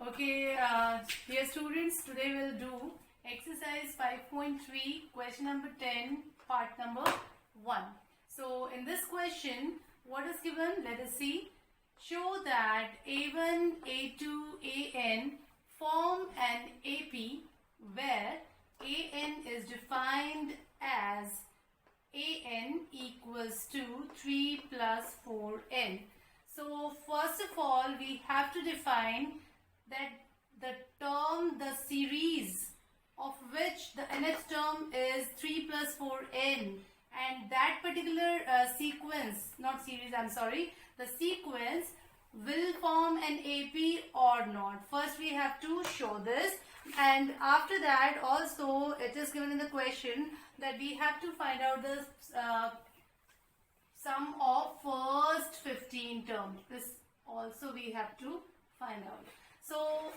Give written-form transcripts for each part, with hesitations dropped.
Okay, dear students, today we'll do exercise 5.3, question number 10, part number 1. So, in this question, what is given? Let us see. Show that A1, A2, AN form an AP where AN is defined as AN equals to 3 plus 4N. So, first of all, we have to define that the series of which the nth term is 3 plus 4n, and that particular the sequence will form an AP or not. First we have to show this, and after that also it is given in the question that we have to find out the sum of first 15 terms. This also we have to find out. So,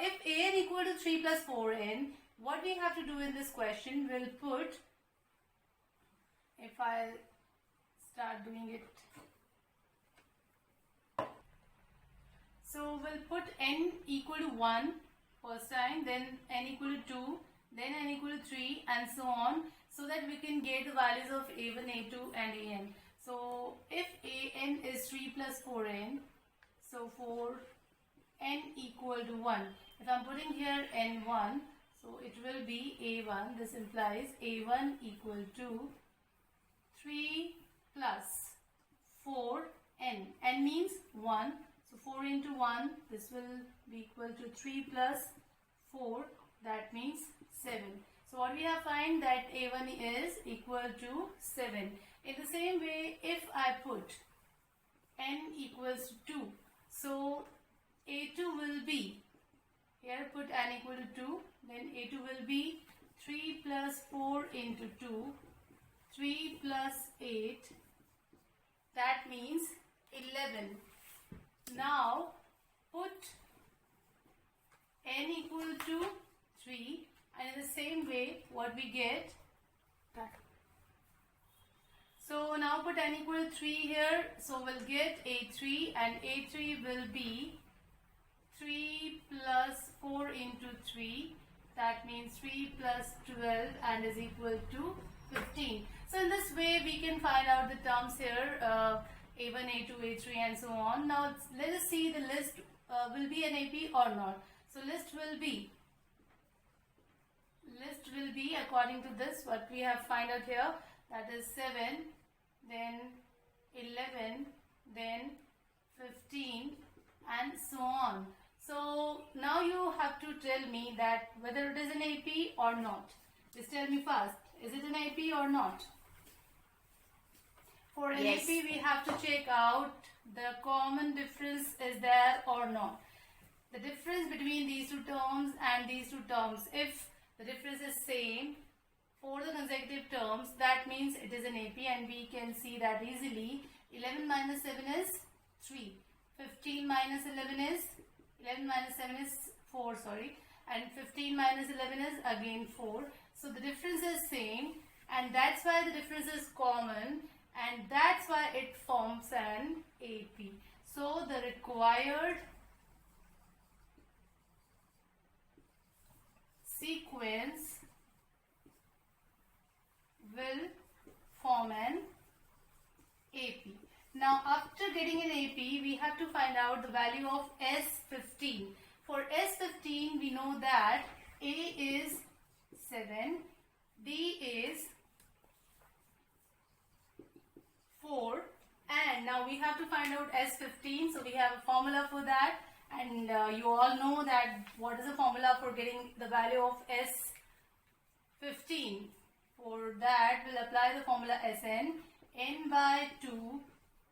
if an equal to 3 plus 4n, what we have to do in this question, we'll put, if I start doing it, so we'll put n equal to 1 first time, then n equal to 2, then n equal to 3, and so on, so that we can get the values of a1, a2 and an. So, if an is 3 plus 4n, so for n equal to 1. If I am putting here n1, so it will be a1. This implies a1 equal to 3 plus 4n. n means 1. So 4 into 1, this will be equal to 3 plus 4. That means 7. So what we have find that a1 is equal to 7. In the same way, if I put n equals to 2, so a2 will be, here put n equal to 2, then a2 will be 3 plus 4 into 2, 3 plus 8, that means 11. Now put n equal to 3, and in the same way what we get, so now put n equal to 3 here, so we'll get a3, and a3 will be 3 plus 4 into 3, that means 3 plus 12 and is equal to 15. So in this way we can find out the terms here, a1, a2, a3 and so on. Now let us see the list will be an AP or not. So list will be according to this what we have find out here, that is 7, then 11, then 15 and so on. So now you have to tell me that whether it is an AP or not. Just tell me first, is it an AP or not? For an Yes. AP we have to check out the common difference is there or not. The difference between these two terms and these two terms, if the difference is same for the consecutive terms, that means it is an AP, and we can see that easily. 11 minus 7 is 3. 15 minus 11 is 11 minus 7 is 4, and 15 minus 11 is again 4. So the difference is same, and that's why the difference is common, and that's why it forms an AP. So the required sequence will form an AP. Now after getting an AP, we have to find out the value of S15. For S15, we know that A is 7, B is 4, and now we have to find out S15. So we have a formula for that, and you all know that what is the formula for getting the value of S15. For that, we'll apply the formula Sn, n by 2,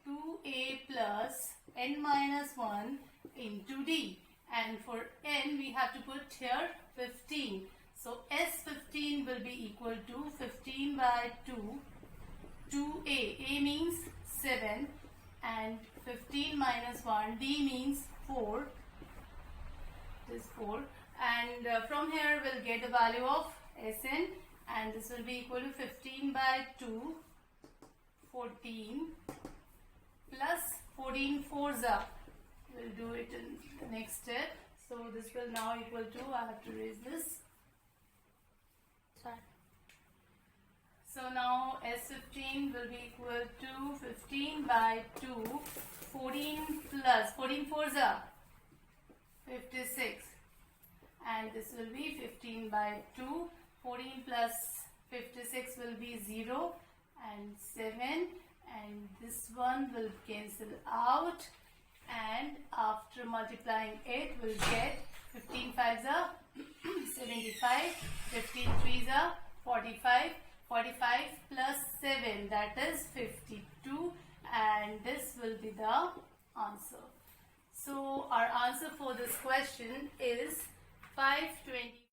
2a plus n minus 1 into d, and for n we have to put here 15. So S15 will be equal to 15 by 2, 2a, a means 7, and 15 minus 1, d means 4, this 4, and from here we'll get the value of Sn, and this will be equal to 15 by 2, 14 plus 14 fours are. We'll do it in the next step. So this will now equal to, I have to erase this. Sorry. So now S15 will be equal to 15 by 2, 14 plus 14 fours are 56, and this will be 15 by 2, 14 plus 56 will be 0 and 7, and this one will cancel out, and after multiplying it we'll get 15 5s are 75, 15 3s are 45, 45 plus 7, that is 52, and this will be the answer. So our answer for this question is 520.